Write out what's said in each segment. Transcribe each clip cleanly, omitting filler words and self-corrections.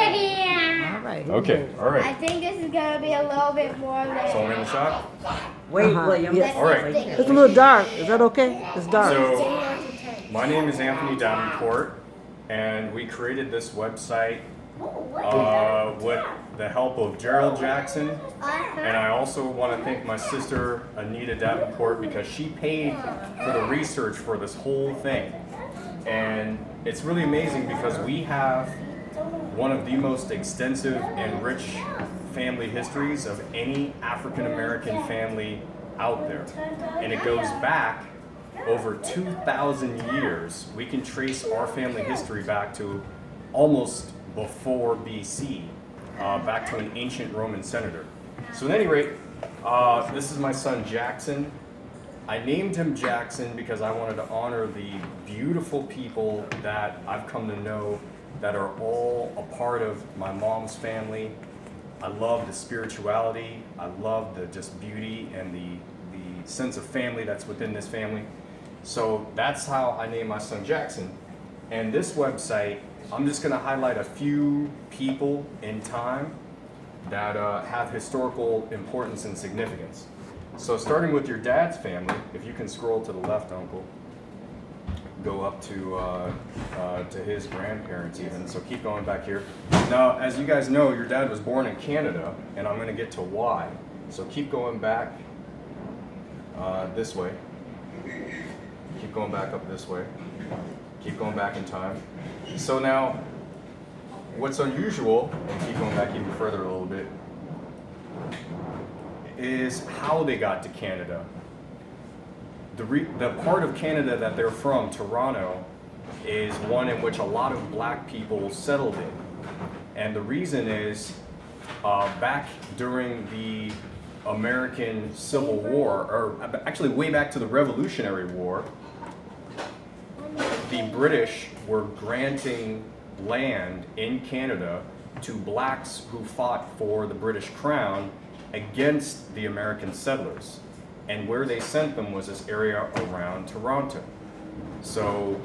All right. Okay, all I right. think this is gonna be a little bit more like. So I'm in the shot. Wait, Uh-huh. William. Yes. All right. It's a little dark. Is that okay? It's dark. So my name is Anthony Davenport, and we created this website with the help of Gerald Jackson. And I also want to thank my sister Anita Davenport because she paid for the research for this whole thing. And it's really amazing because we have one of the most extensive and rich family histories of any African American family out there. And it goes back over 2,000 years. We can trace our family history back to almost before BC, back to an ancient Roman senator. So at any rate, this is my son Jackson. I named him Jackson because I wanted to honor the beautiful people that I've come to know that are all a part of my mom's family. I love the spirituality, I love the just beauty and the sense of family that's within this family. So that's how I named my son Jackson. And this website, I'm just gonna highlight a few people in time that have historical importance and significance. So starting with your dad's family, if you can scroll to the left, Uncle, go up to his grandparents even. So keep going back here. Now, as you guys know, your dad was born in Canada, and I'm going to get to why. So keep going back this way. Keep going back up this way. Keep going back in time. So now, what's unusual, and keep going back even further a little bit, is how they got to Canada. The part of Canada that they're from, Toronto, is one in which a lot of black people settled in. And the reason is, back during the American Civil War, or actually way back to the Revolutionary War, the British were granting land in Canada to blacks who fought for the British Crown against the American settlers. And where they sent them was this area around Toronto. So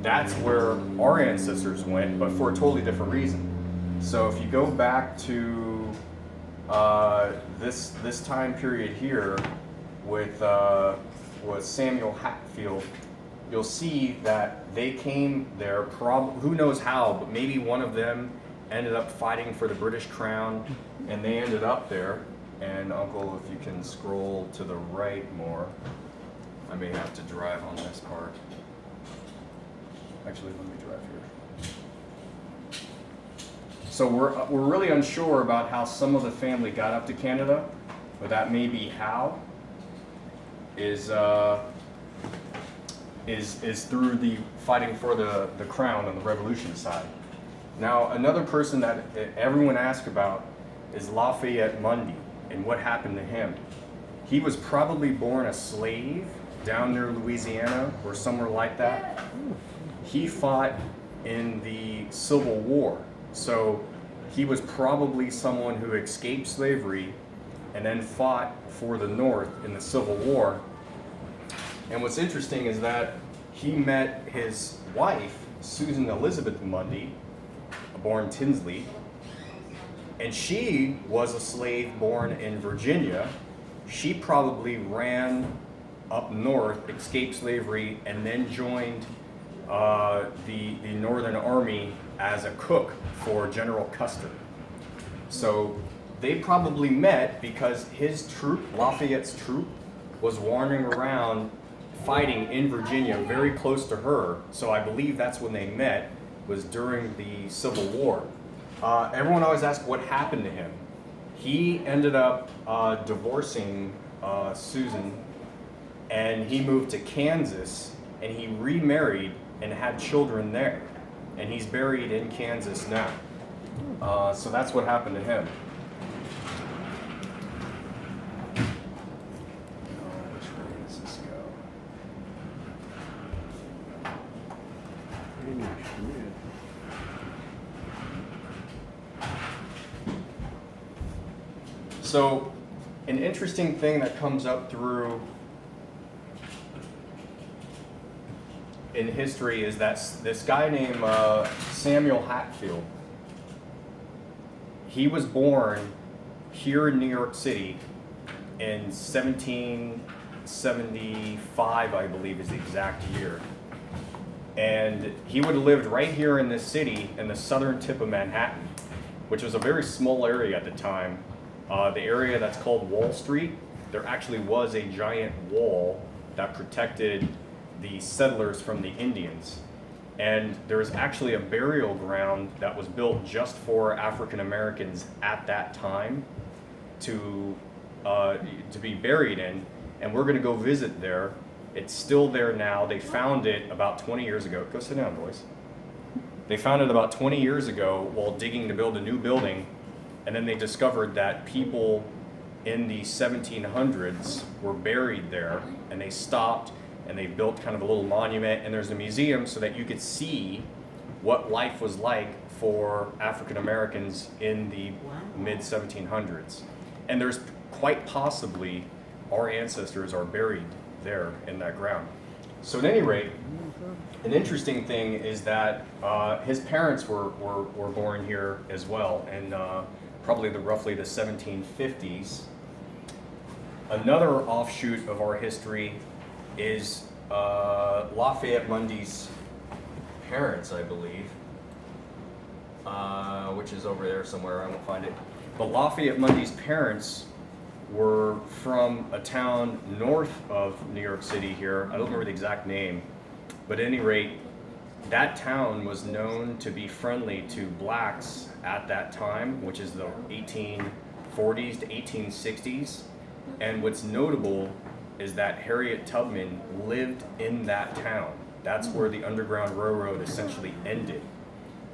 that's where our ancestors went, but for a totally different reason. So if you go back to this time period here with Samuel Hatfield, you'll see that they came there, who knows how, but maybe one of them ended up fighting for the British Crown, and they ended up there. And Uncle, if you can scroll to the right more, I may have to drive on this part. Actually, let me drive here. So we're really unsure about how some of the family got up to Canada, but that may be how is through the fighting for the crown on the Revolution side. Now, another person that everyone asks about is Lafayette Mundy. And what happened to him? He was probably born a slave down near Louisiana or somewhere like that. He fought in the Civil War. So he was probably someone who escaped slavery and then fought for the North in the Civil War. And what's interesting is that he met his wife, Susan Elizabeth Mundy, born Tinsley, and she was a slave born in Virginia. She probably ran up north, escaped slavery, and then joined the Northern Army as a cook for General Custer. So they probably met because his troop, Lafayette's troop, was wandering around fighting in Virginia very close to her. So I believe that's when they met, was during the Civil War. Everyone always asks what happened to him. He ended up divorcing Susan, and he moved to Kansas, and he remarried and had children there. And he's buried in Kansas now. So that's what happened to him. Which way does this go? So, an interesting thing that comes up through in history is that this guy named Samuel Hatfield. he was born here in New York City in 1775, I believe is the exact year. And he would have lived right here in this city in the southern tip of Manhattan, which was a very small area at the time. The area that's called Wall Street, there actually was a giant wall that protected the settlers from the Indians. And there was actually a burial ground that was built just for African Americans at that time to be buried in. And we're gonna go visit there. It's still there now. They found it about 20 years ago. Go sit down, boys. They found it about 20 years ago while digging to build a new building. And then they discovered that people in the 1700s were buried there, and they stopped and they built kind of a little monument, and there's a museum so that you could see what life was like for African Americans in the mid 1700s. And there's quite possibly our ancestors are buried there in that ground. So at any rate, an interesting thing is that his parents were born here as well, in probably roughly the 1750s. Another offshoot of our history is Lafayette Mundy's parents, I believe, which is over there somewhere, I won't find it. But Lafayette Mundy's parents were from a town north of New York City here. I don't remember the exact name, but at any rate, that town was known to be friendly to blacks at that time, which is the 1840s to 1860s. And what's notable is that Harriet Tubman lived in that town. That's where the Underground Railroad essentially ended.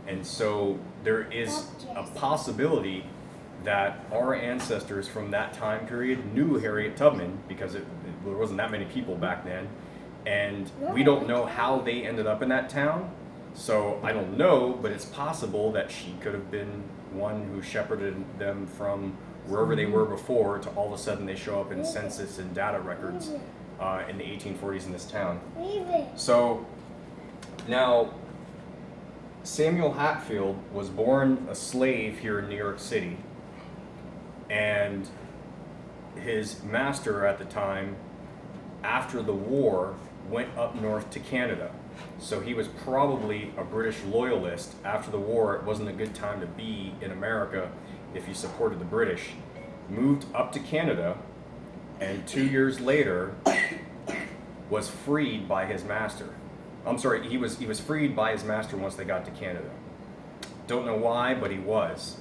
And so there is a possibility that our ancestors from that time period knew Harriet Tubman, because there wasn't that many people back then. And we don't know how they ended up in that town. So I don't know, but it's possible that she could have been one who shepherded them from wherever they were before to all of a sudden they show up in census and data records in the 1840s in this town. So now Samuel Hatfield was born a slave here in New York City, and his master at the time, after the war, went up north to Canada. So he was probably a British loyalist. After the war, it wasn't a good time to be in America if you supported the British. Moved up to Canada, and 2 years later was freed by his master. I'm sorry, he was freed by his master once they got to Canada. Don't know why, but he was.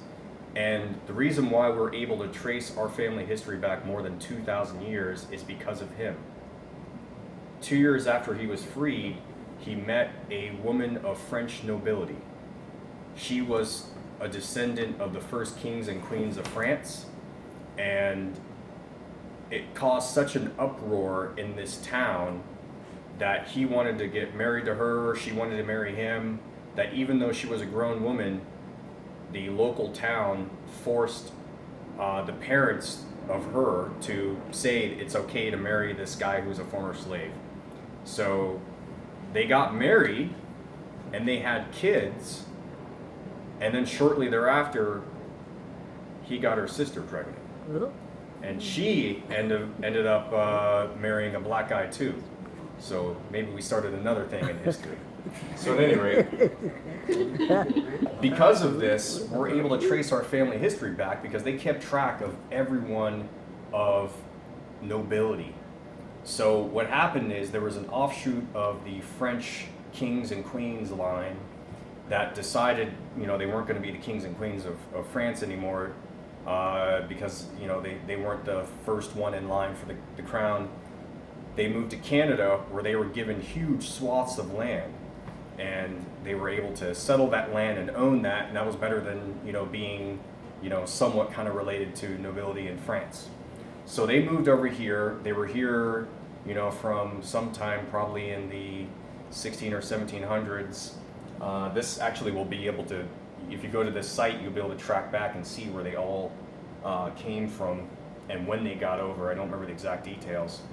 And the reason why we're able to trace our family history back more than 2,000 years is because of him. 2 years after he was freed, he met a woman of French nobility. She was a descendant of the first kings and queens of France, and it caused such an uproar in this town that he wanted to get married to her, she wanted to marry him, that even though she was a grown woman, the local town forced the parents of her to say it's okay to marry this guy who's a former slave. So they got married and they had kids, and then shortly thereafter he got her sister pregnant, and she ended up marrying a black guy too. So maybe we started another thing in history. So at any rate, because of this, we're able to trace our family history back because they kept track of everyone of nobility. So what happened is there was an offshoot of the French kings and queens line that decided, they weren't going to be the kings and queens of France anymore because, they weren't the first one in line for the crown. They moved to Canada, where they were given huge swaths of land, and they were able to settle that land and own that, and that was better than being somewhat kind of related to nobility in France. So they moved over here. They were here from sometime probably in the 16 or 1700s. This actually will be able to, if you go to this site, you'll be able to track back and see where they all came from and when they got over. I don't remember the exact details.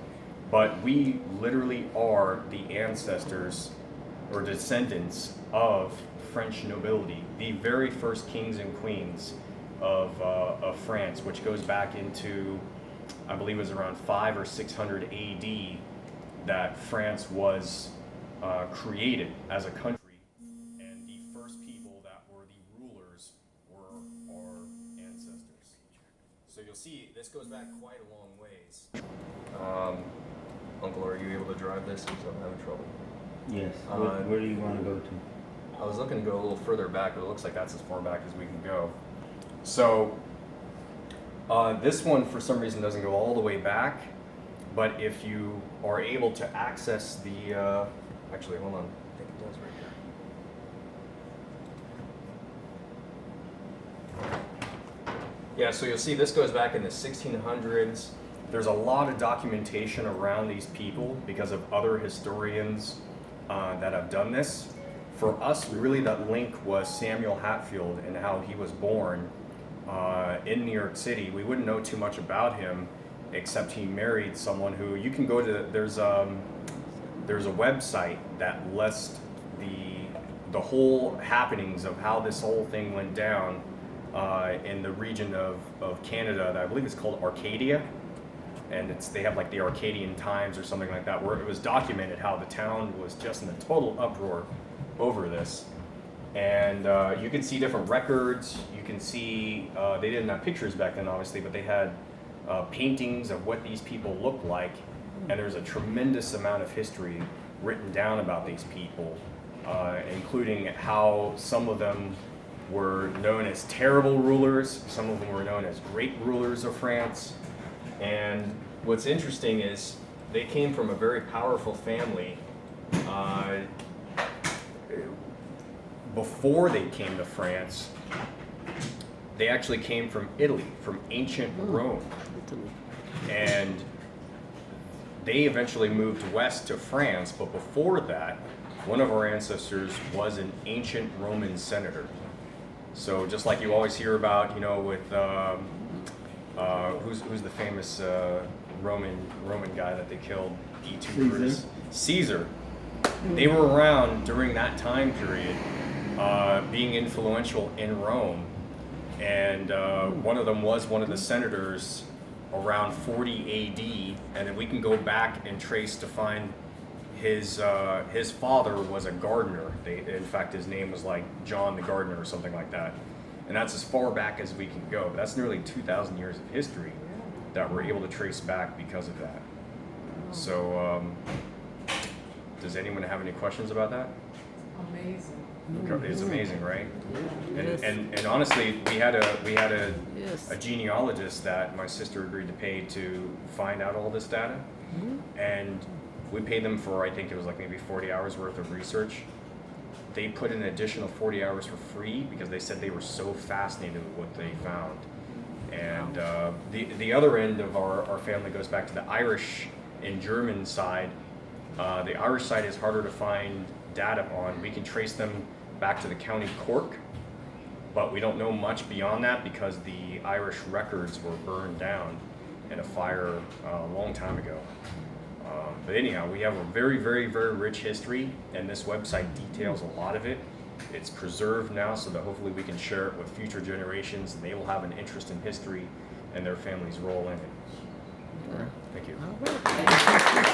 But we literally are the ancestors or descendants of French nobility. The very first kings and queens of France, which goes back into, I believe it was around 500 or 600 AD that France was created as a country, and the first people that were the rulers were our ancestors. So you'll see this goes back quite a long ways. Uncle, are you able to drive this? Because I'm having trouble. Yes. Uh, Where do you want to go to? I was looking to go a little further back, but it looks like that's as far back as we can go. So this one, for some reason, doesn't go all the way back. But if you are able to access the, actually, hold on, I think it does right here. Yeah, so you'll see this goes back in the 1600s. There's a lot of documentation around these people because of other historians that have done this. For us, really, that link was Samuel Hatfield and how he was born in New York City. We wouldn't know too much about him, except he married someone who you can go to. There's a website that lists the whole happenings of how this whole thing went down in the region of Canada that I believe is called Arcadia, and they have like the Arcadian Times or something like that, where it was documented how the town was just in a total uproar over this. And you can see different records. You can see they didn't have pictures back then, obviously, but they had paintings of what these people looked like, and there's a tremendous amount of history written down about these people, including how some of them were known as terrible rulers, some of them were known as great rulers of France. And what's interesting is they came from a very powerful family. Before they came to France, they actually came from Italy, from ancient Rome. And they eventually moved west to France, but before that, one of our ancestors was an ancient Roman senator. So just like you always hear about, you know, with who's the famous Roman guy that they killed, Brutus? Caesar. They were around during that time period, being influential in Rome, and one of them was one of the senators around 40 AD, and then we can go back and trace to find his father was a gardener. In fact, his name was like John the Gardener or something like that. And that's as far back as we can go. But that's nearly 2,000 years of history that we're able to trace back because of that. So, does anyone have any questions about that? Amazing. It's amazing, right? Yes. And honestly, we had a Yes. genealogist that my sister agreed to pay to find out all this data, and we paid them for, I think it was like maybe 40 hours worth of research. They put in an additional 40 hours for free because they said they were so fascinated with what they found. And the other end of our family goes back to the Irish and German side. The Irish side is harder to find data on. We can trace them back to the County Cork, but we don't know much beyond that because the Irish records were burned down in a fire a long time ago. But anyhow, we have a very, very, very rich history, and this website details a lot of it. It's preserved now so that hopefully we can share it with future generations, and they will have an interest in history and their family's role in it. All right, thank you. All right.